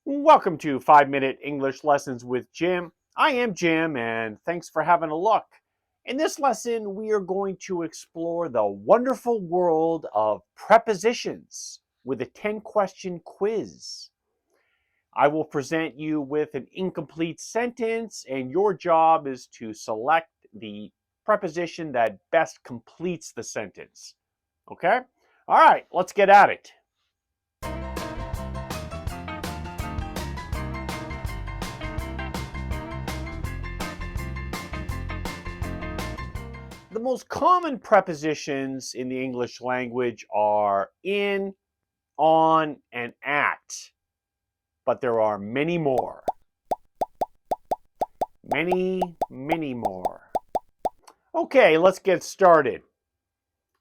Welcome to 5-Minute English Lessons with Jim. I am Jim, and thanks for having a look. In this lesson, we are going to explore the wonderful world of prepositions with a 10-question quiz. I will present you with an incomplete sentence, and your job is to select the preposition that best completes the sentence. Okay? All right, let's get at it. The most common prepositions in the English language are in, on, and at, but there are many more. Many more. Okay, let's get started.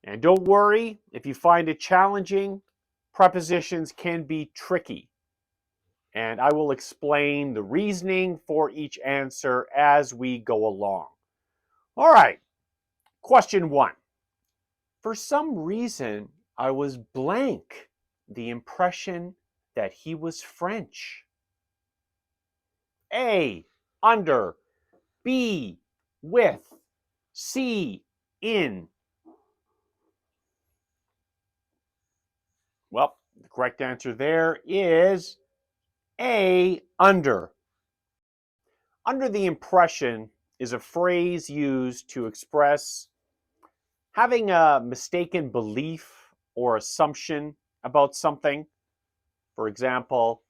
And don't worry, if you find it challenging, prepositions can be tricky. And I will explain the reasoning for each answer as we go along. All right, question 1. For some reason, I was blank the impression that he was French. A, under. B, with. C, in. Well, the correct answer there is A, under. Under the impression is a phrase used to express having a mistaken belief or assumption about something. For example,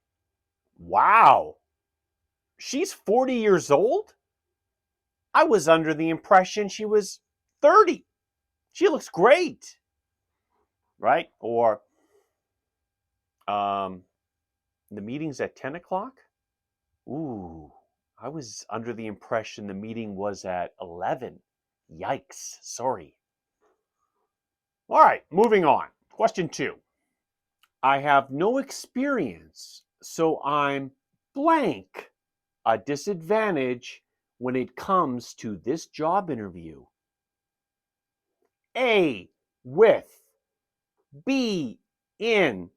wow, she's 40 years old? I was under the impression she was 30. She looks great. Right? Or the meeting's at 10 o'clock? Ooh, I was under the impression the meeting was at 11. Yikes, sorry. All right, moving on. Question 2. I have no experience, so I'm blank, a disadvantage when it comes to this job interview. A, with. B, in.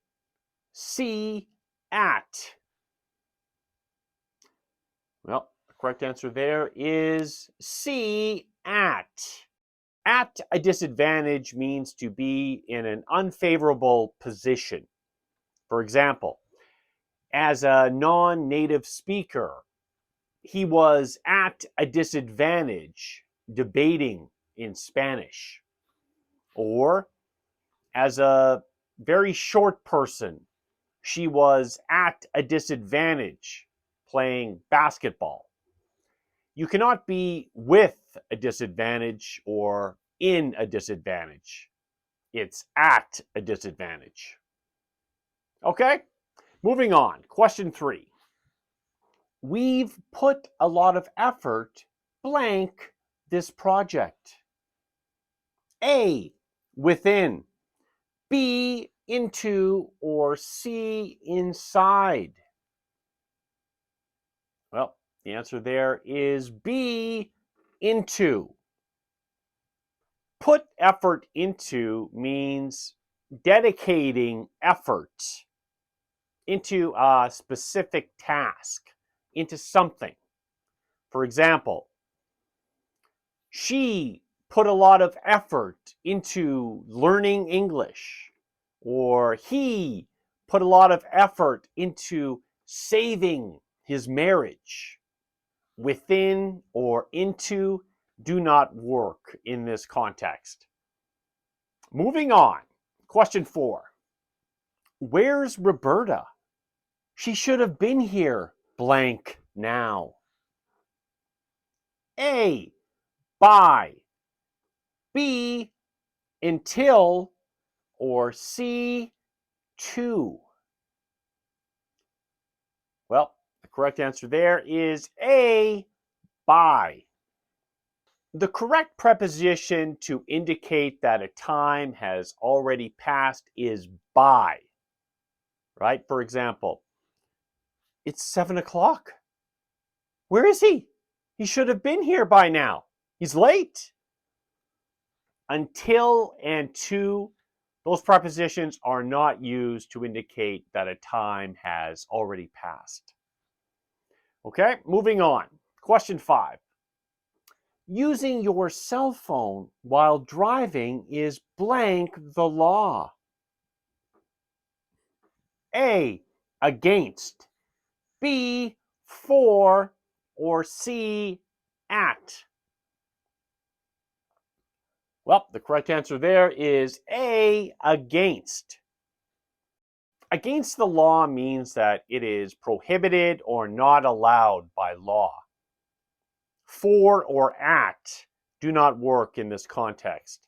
C, at. Well, the correct answer there is C, at. At a disadvantage means to be in an unfavorable position. For example, as a non-native speaker, he was at a disadvantage debating in Spanish. Or as a very short person, she was at a disadvantage playing basketball. You cannot be with a disadvantage or in a disadvantage. It's at a disadvantage. Okay, moving on. Question 3. We've put a lot of effort blank this project. A, within. B, into. Or C, inside. Well, the answer there is B, into. Put effort into means dedicating effort into a specific task, into something. For example, she put a lot of effort into learning English, or he put a lot of effort into saving his marriage. Within or into do not work in this context. Moving on. Question 4. Where's Roberta? She should have been here blank now. A, by. B, until. Or C, to. Well, the correct answer there is A, by. The correct preposition to indicate that a time has already passed is by. Right? For example, it's 7 o'clock. Where is he? He should have been here by now. He's late. Until and to Those prepositions are not used to indicate that a time has already passed. Okay, moving on. Question 5. Using your cell phone while driving is blank the law. A, against. B, for. Or C, at. Well, the correct answer there is A, against. Against the law means that it is prohibited or not allowed by law. For or at do not work in this context.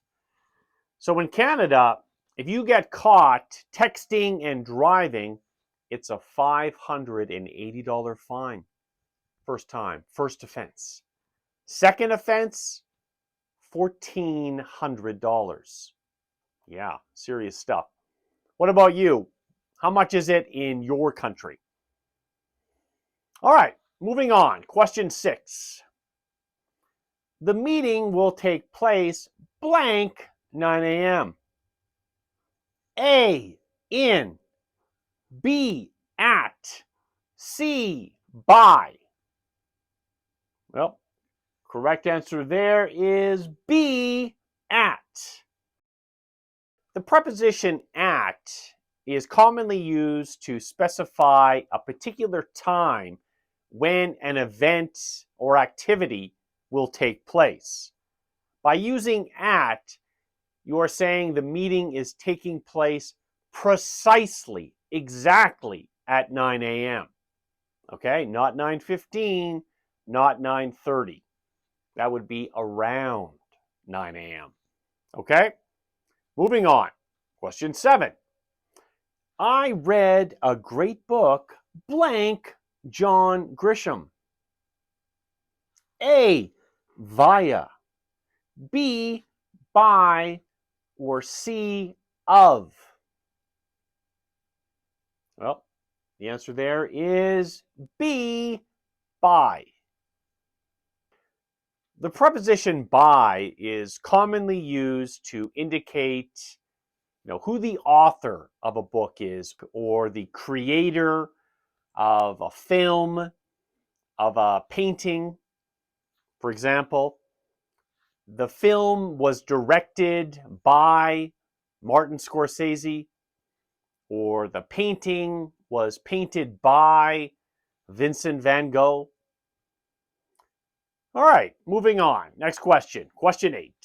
So in Canada, if you get caught texting and driving, it's a $580 fine. First time, first offense. Second offense, $1,400. Yeah, serious stuff. What about you? How much is it in your country? All right, moving on. Question 6. The meeting will take place blank 9 a.m. A, in. B, at. C, by. Well, correct answer there is B, at. The preposition at is commonly used to specify a particular time when an event or activity will take place. By using at, you are saying the meeting is taking place precisely, exactly at 9 a.m. Okay, not 9:15, not 9:30. That would be around 9 a.m. Okay, moving on. Question 7. I read a great book, blank John Grisham. A, via. B, by. Or C, of. Well, the answer there is B, by. The preposition by is commonly used to indicate who the author of a book is, or the creator of a film, of a painting. For example, the film was directed by Martin Scorsese, or the painting was painted by Vincent van Gogh. All right, moving on. Next question. Question 8.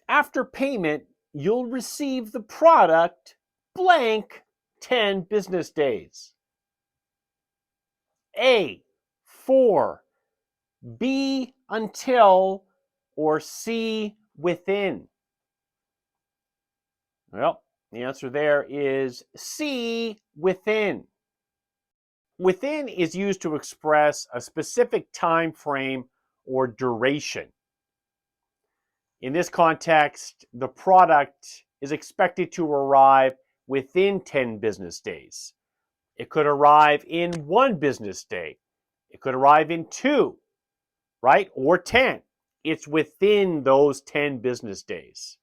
After payment, you'll receive the product blank 10 business days. A, for. B, until. Or C, within. Well, the answer there is C, within. Within is used to express a specific time frame or duration. In this context, the product is expected to arrive within 10 business days. It could arrive in 1 business day. It could arrive in 2, right? Or 10. It's within those 10 business days.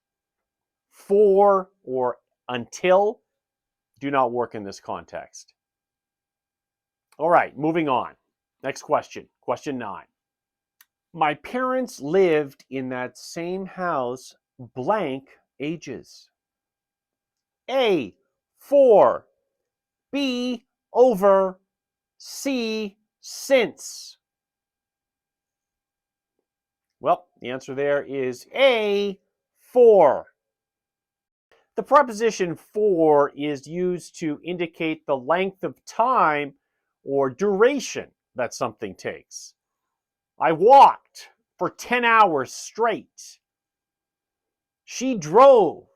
For or until do not work in this context. All right, moving on. Next question. Question 9. My parents lived in that same house blank ages. A, for. B, over. C, since. Well, the answer there is A, for. The preposition for is used to indicate the length of time or duration that something takes. I walked for 10 hours straight. She drove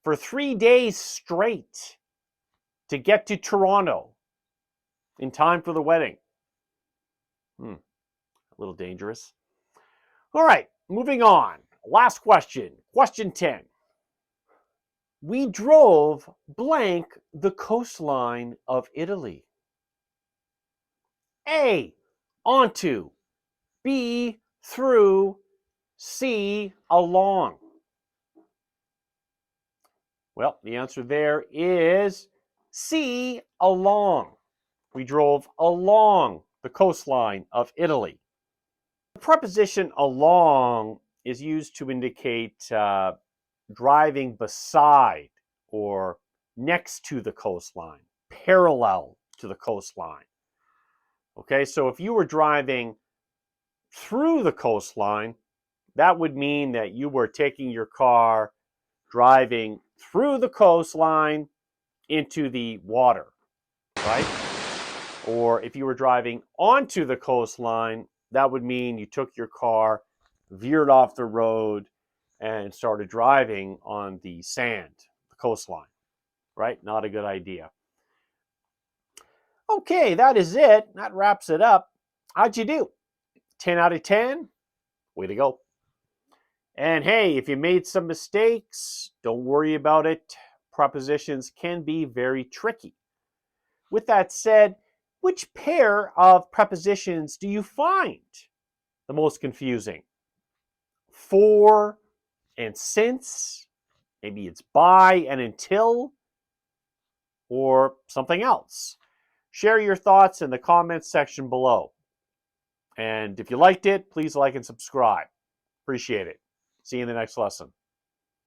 for 3 days straight to get to Toronto in time for the wedding. A little dangerous. All right, moving on. Last question. Question 10. We drove blank the coastline of Italy. A, onto. B, through. C, along. Well, the answer there is C, along. We drove along the coastline of Italy. The preposition along is used to indicate driving beside or next to the coastline, parallel to the coastline. Okay, so if you were driving through the coastline, that would mean that you were taking your car, driving through the coastline into the water, right? Or if you were driving onto the coastline, that would mean you took your car, veered off the road, and started driving on the sand, the coastline, right? Not a good idea. Okay, that is it. That wraps it up. How'd you do? 10 out of 10? Way to go. And hey, if you made some mistakes, don't worry about it. Prepositions can be very tricky. With that said, which pair of prepositions do you find the most confusing? For and since? Maybe it's by and until? Or something else? Share your thoughts in the comments section below. And if you liked it, please like and subscribe. Appreciate it. See you in the next lesson.